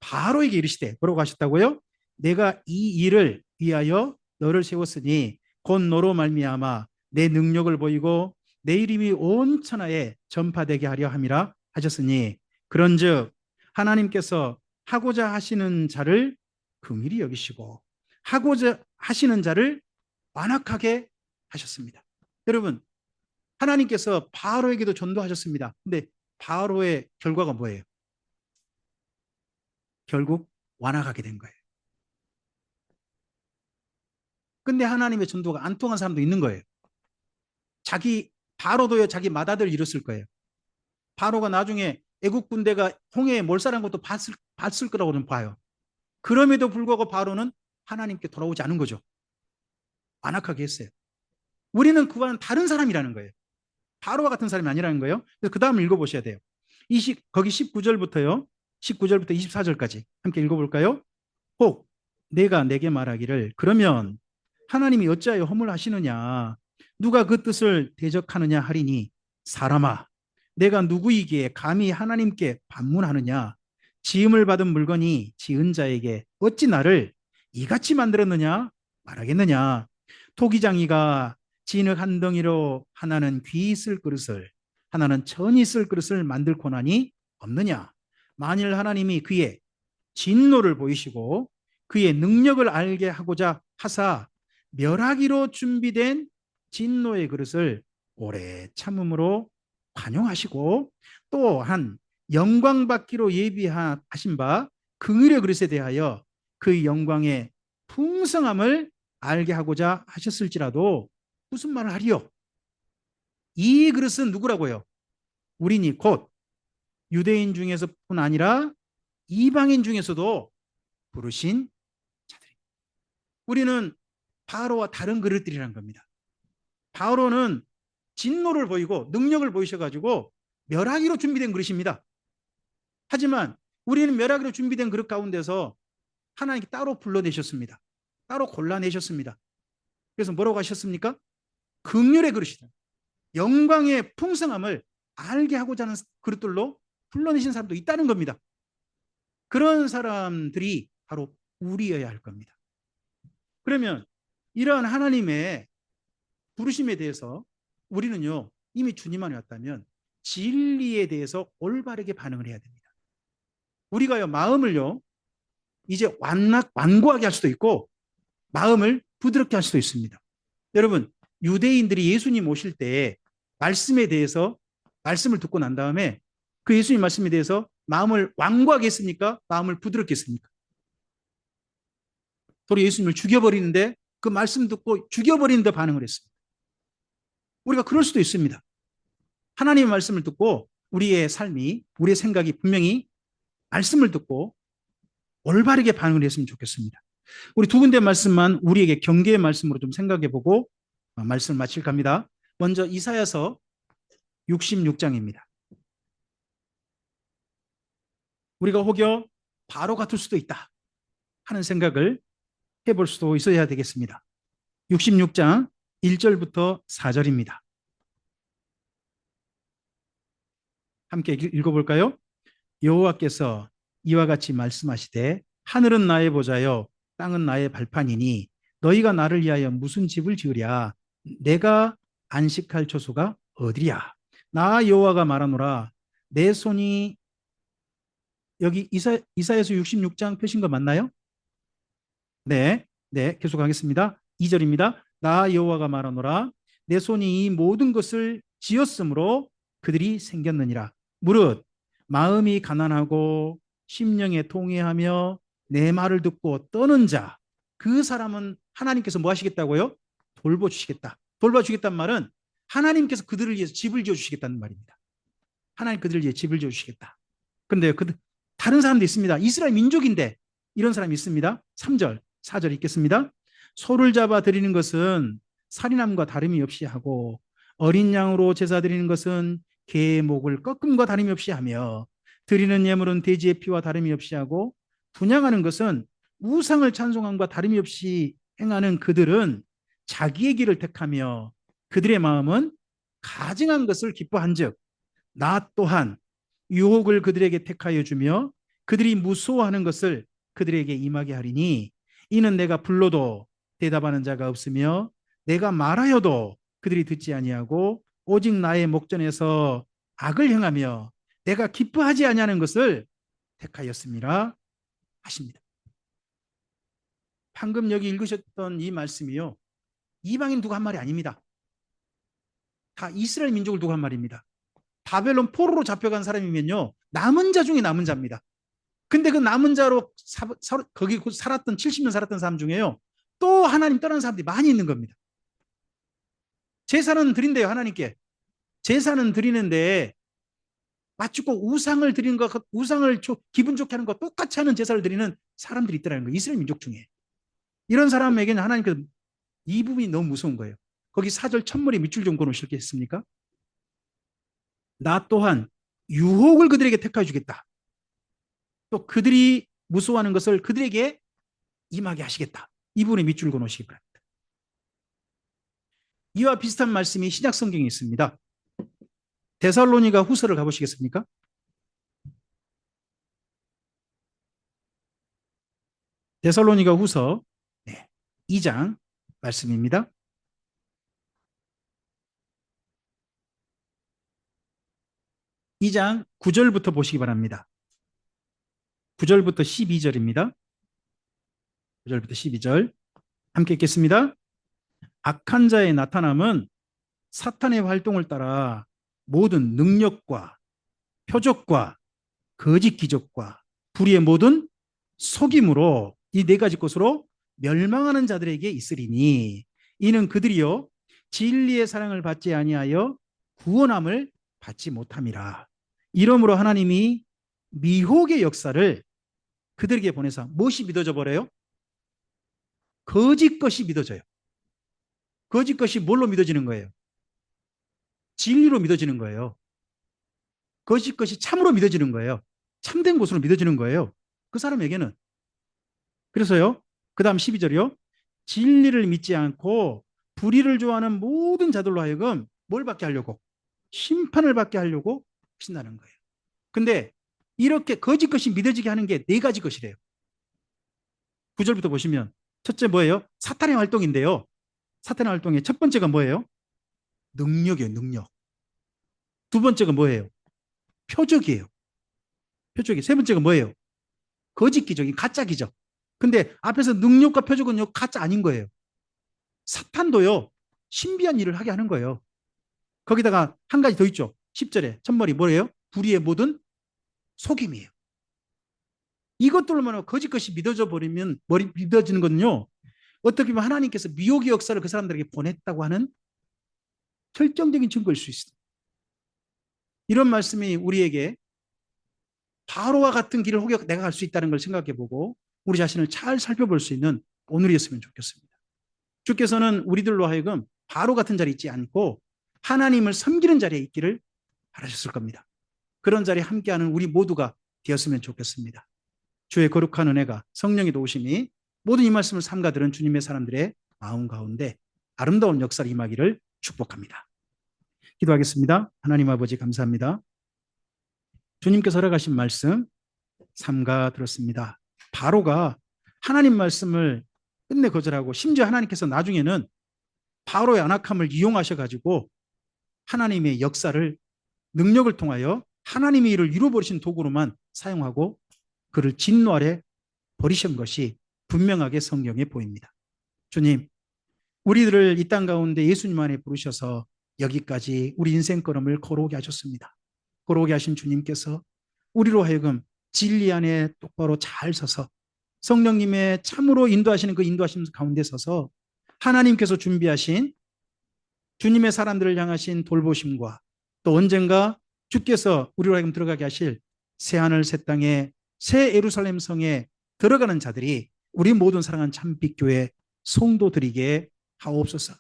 A: 바로에게 이르시되 뭐라고 하셨다고요? 내가 이 일을 위하여 너를 세웠으니 곧 너로 말미암아 내 능력을 보이고 내 이름이 온 천하에 전파되게 하려 함이라 하셨으니 그런즉 하나님께서 하고자 하시는 자를 긍휼히 여기시고 하고자 하시는 자를 완악하게 하셨습니다. 여러분 하나님께서 바로에게도 전도하셨습니다. 근데 바로의 결과가 뭐예요? 결국 완악하게 된 거예요. 근데 하나님의 전도가 안 통한 사람도 있는 거예요. 바로도요 자기 맏아들 잃었을 거예요. 바로가 나중에 애국 군대가 홍해에 몰살한 것도 봤을 거라고 좀 봐요. 그럼에도 불구하고 바로는 하나님께 돌아오지 않은 거죠. 완악하게 했어요. 우리는 그와는 다른 사람이라는 거예요. 바로와 같은 사람이 아니라는 거예요. 그래서 그 다음 읽어보셔야 돼요. 거기 19절부터요. 19절부터 24절까지 함께 읽어볼까요? 혹 내가 내게 말하기를 그러면 하나님이 어찌하여 허물하시느냐 누가 그 뜻을 대적하느냐 하리니 사람아 내가 누구이기에 감히 하나님께 반문하느냐 지음을 받은 물건이 지은 자에게 어찌 나를 이같이 만들었느냐 말하겠느냐 토기장이가 진흙 한 덩이로 하나는 귀 있을 그릇을 하나는 천이 있을 그릇을 만들 고난이 없느냐 만일 하나님이 그의 진노를 보이시고 그의 능력을 알게 하고자 하사 멸하기로 준비된 진노의 그릇을 오래 참음으로 관용하시고 또한 영광 받기로 예비하신 바 긍휼의 그릇에 대하여 그 영광의 풍성함을 알게 하고자 하셨을지라도 무슨 말을 하리요? 이 그릇은 누구라고요? 우리니 곧 유대인 중에서뿐 아니라 이방인 중에서도 부르신 자들이. 우리는 바로와 다른 그릇들이란 겁니다. 바로는 진노를 보이고 능력을 보이셔가지고 멸하기로 준비된 그릇입니다. 하지만 우리는 멸하기로 준비된 그릇 가운데서 하나님께 따로 불러내셨습니다. 따로 골라내셨습니다. 그래서 뭐라고 하셨습니까? 긍휼의 그릇이다. 영광의 풍성함을 알게 하고자 하는 그릇들로 불러내신 사람도 있다는 겁니다. 그런 사람들이 바로 우리여야 할 겁니다. 그러면 이러한 하나님의 부르심에 대해서 우리는요 이미 주님 안에 왔다면 진리에 대해서 올바르게 반응을 해야 됩니다. 우리가요 마음을요 이제 완고하게 할 수도 있고 마음을 부드럽게 할 수도 있습니다. 여러분 유대인들이 예수님 오실 때 말씀에 대해서 말씀을 듣고 난 다음에 그 예수님 말씀에 대해서 마음을 완고하게 했습니까? 마음을 부드럽게 했습니까? 도로 예수님을 죽여버리는데 그 말씀 듣고 죽여버리는데 반응을 했습니다. 우리가 그럴 수도 있습니다. 하나님의 말씀을 듣고 우리의 삶이 우리의 생각이 분명히 말씀을 듣고 올바르게 반응을 했으면 좋겠습니다. 우리 두 군데 말씀만 우리에게 경계의 말씀으로 좀 생각해보고 말씀을 마칠까 합니다. 먼저 이사야서 66장입니다. 우리가 혹여 바로 같을 수도 있다 하는 생각을 해볼 수도 있어야 되겠습니다. 66장 1절부터 4절입니다. 함께 읽어볼까요? 여호와께서 이와 같이 말씀하시되 하늘은 나의 보좌요 땅은 나의 발판이니 너희가 나를 위하여 무슨 집을 지으랴. 내가 안식할 처소가 어디랴. 나 여호와가 말하노라. 내 손이 여기 이사야서 66장 펴신 거 맞나요? 네, 네, 계속하겠습니다. 2절입니다. 나 여호와가 말하노라. 내 손이 이 모든 것을 지었으므로 그들이 생겼느니라. 무릇 마음이 가난하고 심령에 통회하며 내 말을 듣고 떠는 자, 그 사람은 하나님께서 뭐 하시겠다고요? 돌보주시겠다. 돌봐주겠다는 말은 하나님께서 그들을 위해서 집을 지어주시겠다는 말입니다. 하나님 그들을 위해 집을 지어주시겠다. 근데 다른 사람도 있습니다. 이스라엘 민족인데 이런 사람이 있습니다. 3절, 4절 읽겠습니다. 소를 잡아 드리는 것은 살인함과 다름이 없이 하고 어린 양으로 제사 드리는 것은 개의 목을 꺾음과 다름이 없이 하며 드리는 예물은 돼지의 피와 다름이 없이 하고 분향하는 것은 우상을 찬송함과 다름이 없이 행하는 그들은 자기의 길을 택하며 그들의 마음은 가증한 것을 기뻐한즉 나 또한 유혹을 그들에게 택하여 주며 그들이 무서워하는 것을 그들에게 임하게 하리니 이는 내가 불러도 대답하는 자가 없으며 내가 말하여도 그들이 듣지 아니하고 오직 나의 목전에서 악을 행하며 내가 기뻐하지 아니하는 것을 택하였습니다 하십니다. 방금 여기 읽으셨던 이 말씀이요, 이방인 두고 한 말이 아닙니다. 다 이스라엘 민족을 두고 한 말입니다. 바벨론 포로로 잡혀간 사람이면요, 남은 자 중에 남은 자입니다. 근데 그 남은 자로 거기 살았던 70년 살았던 사람 중에요, 또 하나님 떠난 사람들이 많이 있는 겁니다. 제사는 드린대요. 하나님께 제사는 드리는데 맞추고 우상을 드리는 것, 우상을 기분 좋게 하는 것 똑같이 하는 제사를 드리는 사람들이 있더라는 거예요. 이스라엘 민족 중에. 이런 사람에게는 하나님께서 이 부분이 너무 무서운 거예요. 거기 4절 첫머리 밑줄 좀 그어놓으실 게 있습니까? 나 또한 유혹을 그들에게 택하여 주겠다. 또 그들이 무서워하는 것을 그들에게 임하게 하시겠다. 이 부분에 밑줄 그어놓으시기 바랍니다. 이와 비슷한 말씀이 신약 성경에 있습니다. 데살로니가 후서를 가보시겠습니까? 데살로니가 후서 2장 말씀입니다. 2장 9절부터 보시기 바랍니다. 9절부터 12절입니다. 9절부터 12절 함께 읽겠습니다. 악한 자의 나타남은 사탄의 활동을 따라 모든 능력과 표적과 거짓 기적과 불의의 모든 속임으로 이 네 가지 것으로 멸망하는 자들에게 있으리니 이는 그들이요 진리의 사랑을 받지 아니하여 구원함을 받지 못함이라. 이러므로 하나님이 미혹의 역사를 그들에게 보내서 무엇이 믿어져 버려요? 거짓 것이 믿어져요. 거짓 것이 뭘로 믿어지는 거예요? 진리로 믿어지는 거예요. 거짓 것이 참으로 믿어지는 거예요. 참된 것으로 믿어지는 거예요. 그 사람에게는. 그래서요, 그 다음 12절이요. 진리를 믿지 않고 불의를 좋아하는 모든 자들로 하여금 뭘 받게 하려고? 심판을 받게 하려고 신나는 거예요. 근데 이렇게 거짓 것이 믿어지게 하는 게 네 가지 것이래요. 9절부터 보시면 첫째 뭐예요? 사탄의 활동인데요. 사탄의 활동의 첫 번째가 뭐예요? 능력이에요. 능력. 두 번째가 뭐예요? 표적이에요. 표적이. 세 번째가 뭐예요? 거짓 기적이 가짜 기적. 근데 앞에서 능력과 표적은요 가짜 아닌 거예요. 사탄도요 신비한 일을 하게 하는 거예요. 거기다가 한 가지 더 있죠. 10절에 첫머리 뭐예요? 불의의 모든 속임이에요. 이것들로만 거짓 것이 믿어져 버리면 믿어지는 건요, 어떻게 보면 하나님께서 미혹의 역사를 그 사람들에게 보냈다고 하는 결정적인 증거일 수 있습니다. 이런 말씀이 우리에게 바로와 같은 길을 혹여 내가 갈 수 있다는 걸 생각해 보고 우리 자신을 잘 살펴볼 수 있는 오늘이었으면 좋겠습니다. 주께서는 우리들로 하여금 바로 같은 자리에 있지 않고 하나님을 섬기는 자리에 있기를 바라셨을 겁니다. 그런 자리에 함께하는 우리 모두가 되었으면 좋겠습니다. 주의 거룩한 은혜가, 성령의 도우심이 모든 이 말씀을 삼가 들은 주님의 사람들의 마음 가운데 아름다운 역사를 임하기를 축복합니다. 기도하겠습니다. 하나님 아버지 감사합니다. 주님께서 허락하신 말씀 삼가 들었습니다. 바로가 하나님 말씀을 끝내 거절하고 심지어 하나님께서 나중에는 바로의 안악함을 이용하셔 가지고 하나님의 역사를 능력을 통하여 하나님의 일을 이루어버리신 도구로만 사용하고 그를 진노 아래 버리신 것이 분명하게 성경에 보입니다. 주님, 우리들을 이 땅 가운데 예수님 안에 부르셔서 여기까지 우리 인생 걸음을 걸어오게 하셨습니다. 걸어오게 하신 주님께서 우리로 하여금 진리 안에 똑바로 잘 서서 성령님의 참으로 인도하시는 그 인도하심 가운데 서서 하나님께서 준비하신 주님의 사람들을 향하신 돌보심과 또 언젠가 주께서 우리로 하여금 들어가게 하실 새하늘 새 땅에 새 예루살렘 성에 들어가는 자들이 우리 모든 사랑하는 참빛교회 성도들에게 하옵소서.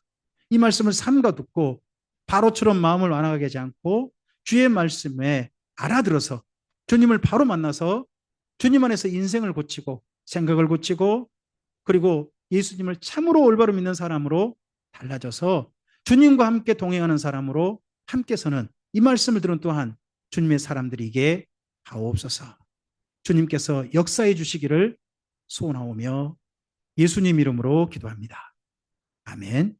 A: 이 말씀을 삼가 듣고 바로처럼 마음을 완화하게 하지 않고 주의 말씀에 알아들어서 주님을 바로 만나서 주님 안에서 인생을 고치고 생각을 고치고 그리고 예수님을 참으로 올바로 믿는 사람으로 달라져서 주님과 함께 동행하는 사람으로 함께서는 이 말씀을 들은 또한 주님의 사람들에게 하옵소서. 주님께서 역사해 주시기를 소원하오며 예수님 이름으로 기도합니다. 아멘.